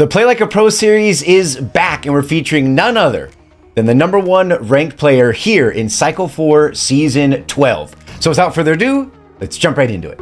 The Play Like a Pro series is back, and we're featuring none other than the #1 ranked player here in Cycle 4 Season 12. So without further ado, let's jump right into it.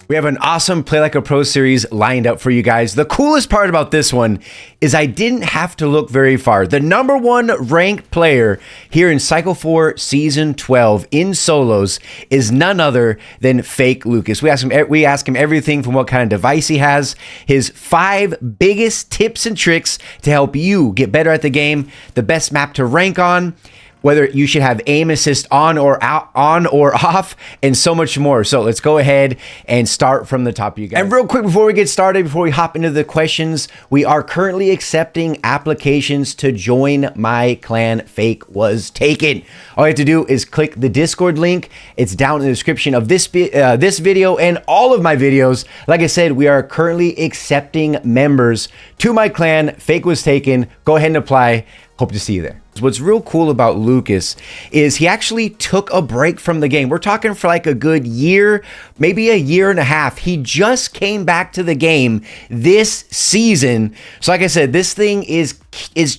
We have an awesome Play Like a Pro series lined up for you guys. The coolest part about this one is I didn't have to look very far. The #1 ranked player here in Cycle 4 Season 12 in solos is none other than Fake Lucas. We ask him everything from what kind of device he has, his 5 biggest tips and tricks to help you get better at the game, the best map to rank on, whether you should have aim assist on or off, and so much more. So let's go ahead and start from the top, you guys. And real quick, before we get started, before we hop into the questions, we are currently accepting applications to join my clan. Fake was taken. All you have to do is click the Discord link. It's down in the description of this video and all of my videos. Like I said, we are currently accepting members to my clan. Fake was taken. Go ahead and apply. Hope to see you there. What's real cool about Lucas is he actually took a break from the game. We're talking for like a good year, maybe a year and a half. He just came back to the game this season. So like I said, this thing is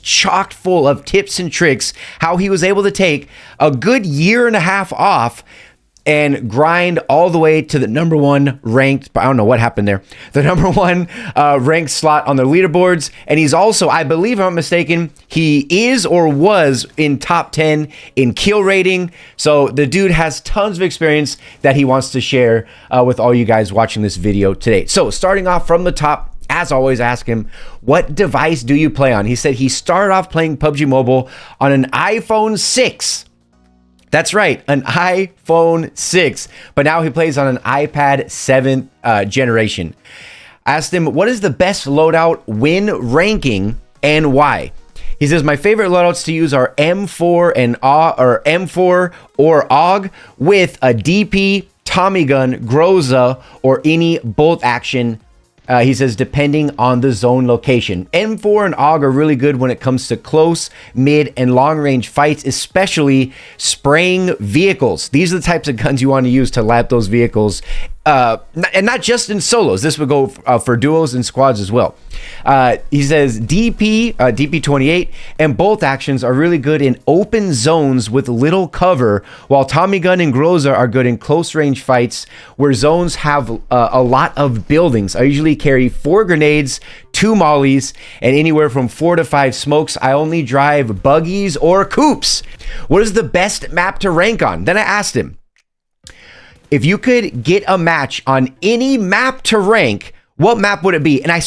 chock full of tips and tricks, how he was able to take a good year and a half off and grind all the way to the #1 ranked, I don't know what happened there, the #1 ranked slot on the leaderboards. And he's also, I believe I'm not mistaken, he is or was in top 10 in kill rating. So the dude has tons of experience that he wants to share with all you guys watching this video today. So starting off from the top, as always, ask him, what device do you play on? He said he started off playing PUBG Mobile on an iPhone 6. That's right, an iPhone 6, but now he plays on an iPad 7th generation. I asked him, what is the best loadout when ranking and why? He says, my favorite loadouts to use are M4 and M4 or AUG with a DP, Tommy gun, Groza, or any bolt action. He says, depending on the zone location. M4 and AUG are really good when it comes to close, mid, and long-range fights, especially spraying vehicles. These are the types of guns you want to use to lap those vehicles, and not just in solos. This would go for duos and squads as well. He says DP28 and bolt actions are really good in open zones with little cover, while Tommy gun and Groza are good in close range fights where zones have a lot of buildings. I usually carry 4 grenades, 2 mollies, and anywhere from 4 to 5 smokes. I only drive buggies or coupes. What is the best map to rank on? Then I asked him, if you could get a match on any map to rank, what map would it be? And I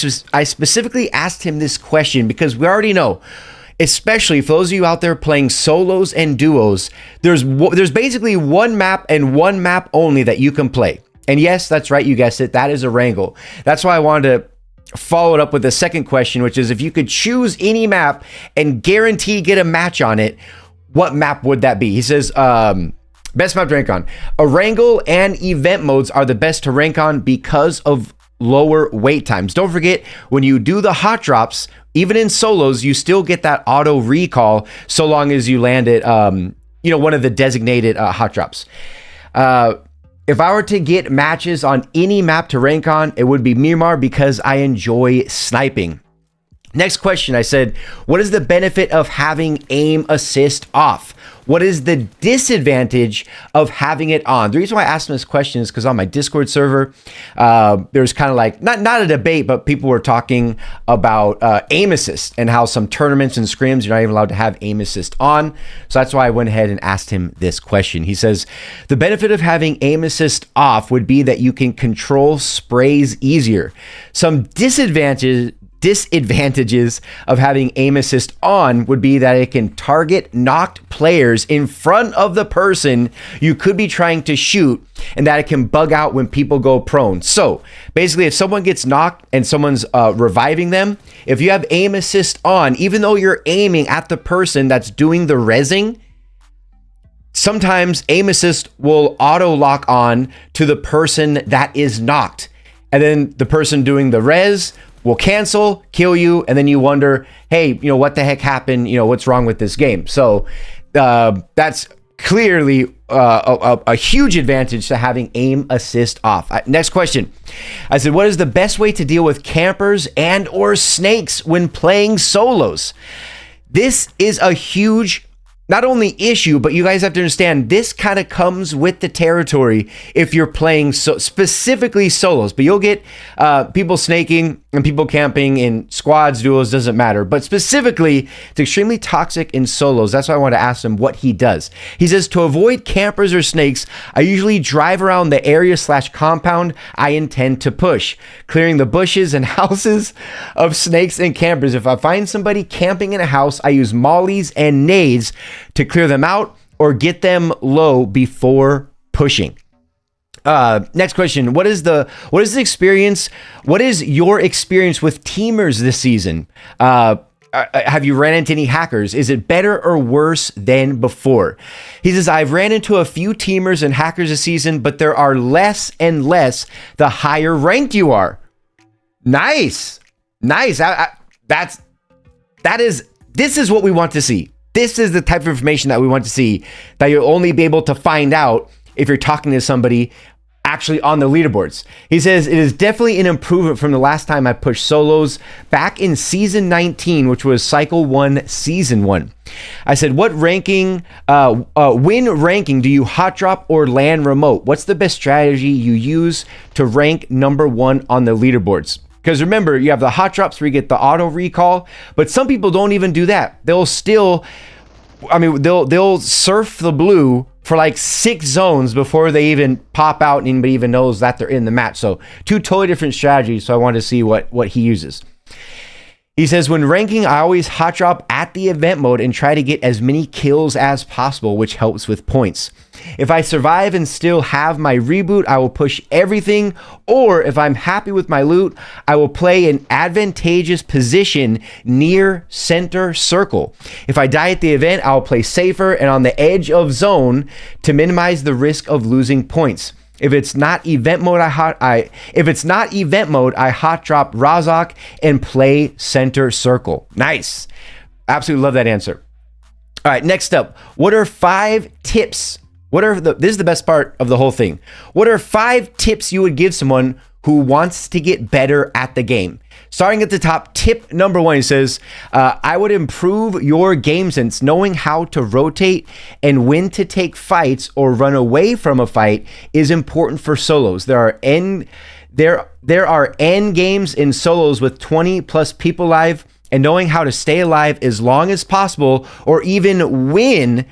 specifically asked him this question because we already know, especially for those of you out there playing solos and duos, there's basically one map and one map only that you can play. And yes, that's right, you guessed it, that is a Wrangle. That's why I wanted to follow it up with the second question, which is if you could choose any map and guarantee get a match on it, what map would that be? He says, best map to rank on. A Wrangle and event modes are the best to rank on because of lower wait times. Don't forget, when you do the hot drops, even in solos, you still get that auto recall so long as you land it, one of the designated hot drops. If I were to get matches on any map to rank on, it would be Miramar because I enjoy sniping. Next question, I said, what is the benefit of having aim assist off? What is the disadvantage of having it on? The reason why I asked him this question is because on my Discord server, there's kind of like, not a debate, but people were talking about aim assist and how some tournaments and scrims, you're not even allowed to have aim assist on. So that's why I went ahead and asked him this question. He says, the benefit of having aim assist off would be that you can control sprays easier. Some disadvantages of having aim assist on would be that it can target knocked players in front of the person you could be trying to shoot, and that it can bug out when people go prone. So basically, if someone gets knocked and someone's reviving them, if you have aim assist on, even though you're aiming at the person that's doing the rezzing, sometimes aim assist will auto lock on to the person that is knocked, and then the person doing the res will cancel, kill you, and then you wonder, hey, what the heck happened? What's wrong with this game? So that's clearly a huge advantage to having aim assist off. Next question. I said, what is the best way to deal with campers and or snakes when playing solos? This is a huge, not only issue, but you guys have to understand this kind of comes with the territory if you're playing specifically solos. But you'll get people snaking and people camping in squads, duos, doesn't matter. But specifically, it's extremely toxic in solos. That's why I want to ask him what he does. He says, to avoid campers or snakes, I usually drive around the area/compound I intend to push, clearing the bushes and houses of snakes and campers. If I find somebody camping in a house, I use mollies and nades to clear them out or get them low before pushing. Next question. What is the experience? What is your experience with teamers this season? Have you ran into any hackers? Is it better or worse than before? He says, I've ran into a few teamers and hackers this season, but there are less and less the higher ranked you are. Nice. This is what we want to see. This is the type of information that we want to see, that you'll only be able to find out if you're talking to somebody actually on the leaderboards. He says, it is definitely an improvement from the last time I pushed solos back in season 19, which was cycle 1, season 1. I said, what ranking, win ranking do you hot drop or land remote? What's the best strategy you use to rank number 1 on the leaderboards? Because remember, you have the hot drops where you get the auto recall, but some people don't even do that. They'll still, they'll surf the blue for like 6 zones before they even pop out and anybody even knows that they're in the match. So 2 totally different strategies. So I wanted to see what he uses. He says, when ranking, I always hot drop at the event mode and try to get as many kills as possible, which helps with points. If I survive and still have my reboot, I will push everything. Or if I'm happy with my loot, I will play an advantageous position near center circle. If I die at the event, I'll play safer and on the edge of zone to minimize the risk of losing points. If it's not event mode, I hot drop Razak and play center circle. Nice. Absolutely love that answer. All right, next up, what are 5 tips? This is the best part of the whole thing. What are 5 tips you would give someone who wants to get better at the game? Starting at the top, tip number 1, he says, I would improve your game sense. Knowing how to rotate and when to take fights or run away from a fight is important for solos. There are end games in solos with 20 plus people live, and knowing how to stay alive as long as possible or even win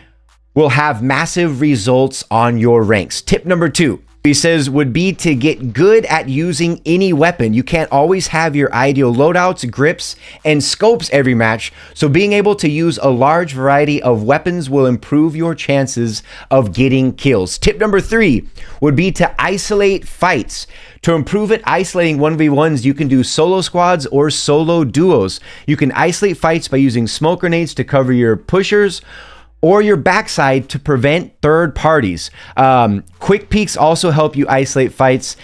will have massive results on your ranks. Tip number 2. He says, would be to get good at using any weapon. You can't always have your ideal loadouts, grips, and scopes every match, so being able to use a large variety of weapons will improve your chances of getting kills. Tip number 3 would be to isolate fights. To improve at isolating 1v1s, you can do solo squads or solo duos. You can isolate fights by using smoke grenades to cover your pushers, or your backside to prevent third parties. Quick peeks also help you isolate fights.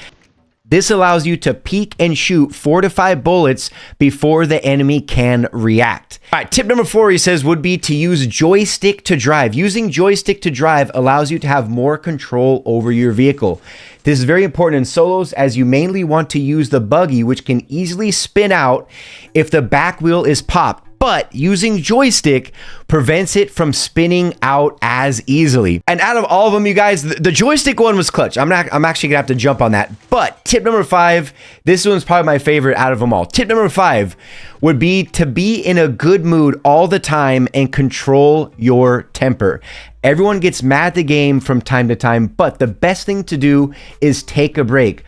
This allows you to peek and shoot 4 to 5 bullets before the enemy can react. All right, tip number 4, he says, would be to use joystick to drive. Using joystick to drive allows you to have more control over your vehicle. This is very important in solos as you mainly want to use the buggy, which can easily spin out if the back wheel is popped. But using joystick prevents it from spinning out as easily. And out of all of them, you guys, the joystick one was clutch. I'm actually gonna have to jump on that. But tip number 5, this one's probably my favorite out of them all. Tip number 5 would be to be in a good mood all the time and control your temper. Everyone gets mad at the game from time to time, but the best thing to do is take a break.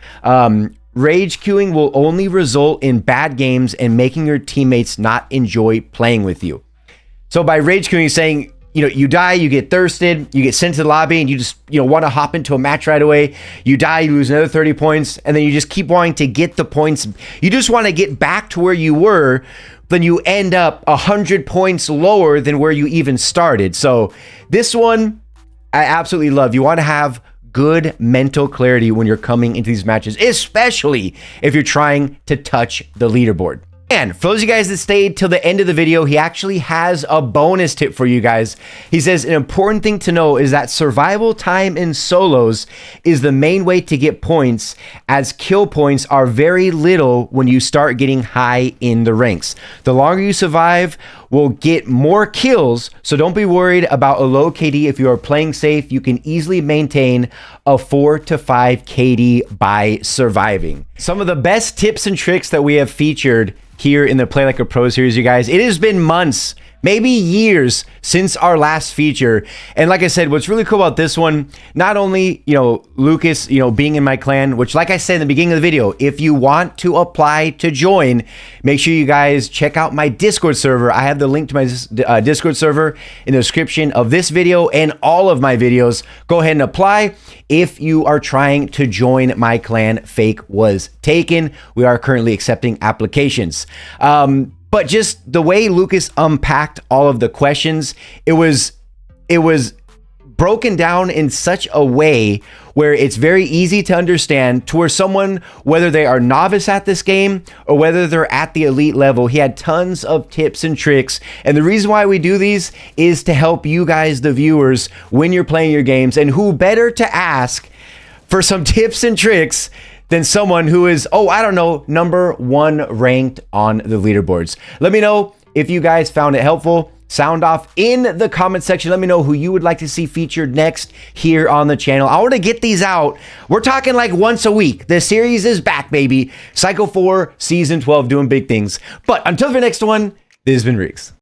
Rage queuing will only result in bad games and making your teammates not enjoy playing with you. So by rage queuing, saying, you die, you get thirsted, you get sent to the lobby, and you just, want to hop into a match right away. You die, you lose another 30 points, and then you just keep wanting to get the points. You just want to get back to where you were, then you end up 100 points lower than where you even started. So this one, I absolutely love. You want to have good mental clarity when you're coming into these matches, especially if you're trying to touch the leaderboard. And for those of you guys that stayed till the end of the video, he actually has a bonus tip for you guys. He says an important thing to know is that survival time in solos is the main way to get points, as kill points are very little when you start getting high in the ranks. The longer you survive will get more kills, so don't be worried about a low KD. If you are playing safe, you can easily maintain a 4 to 5 KD by surviving. Some of the best tips and tricks that we have featured here in the Play Like a Pro series, you guys. It has been months, maybe years since our last feature. And like I said, what's really cool about this one, not only, Lucas, being in my clan, which like I said in the beginning of the video, if you want to apply to join, make sure you guys check out my Discord server. I have the link to my Discord server in the description of this video and all of my videos. Go ahead and apply if you are trying to join my clan. Fake was taken. We are currently accepting applications. But just the way Lucas unpacked all of the questions, it was broken down in such a way where it's very easy to understand, to where someone, whether they are novice at this game or whether they're at the elite level, he had tons of tips and tricks. And the reason why we do these is to help you guys, the viewers, when you're playing your games. And who better to ask for some tips and tricks than someone who is, #1 ranked on the leaderboards. Let me know if you guys found it helpful. Sound off in the comment section. Let me know who you would like to see featured next here on the channel. I want to get these out. We're talking like once a week. The series is back, baby. Cycle 4, Season 12, doing big things. But until the next one, this has been Riggs.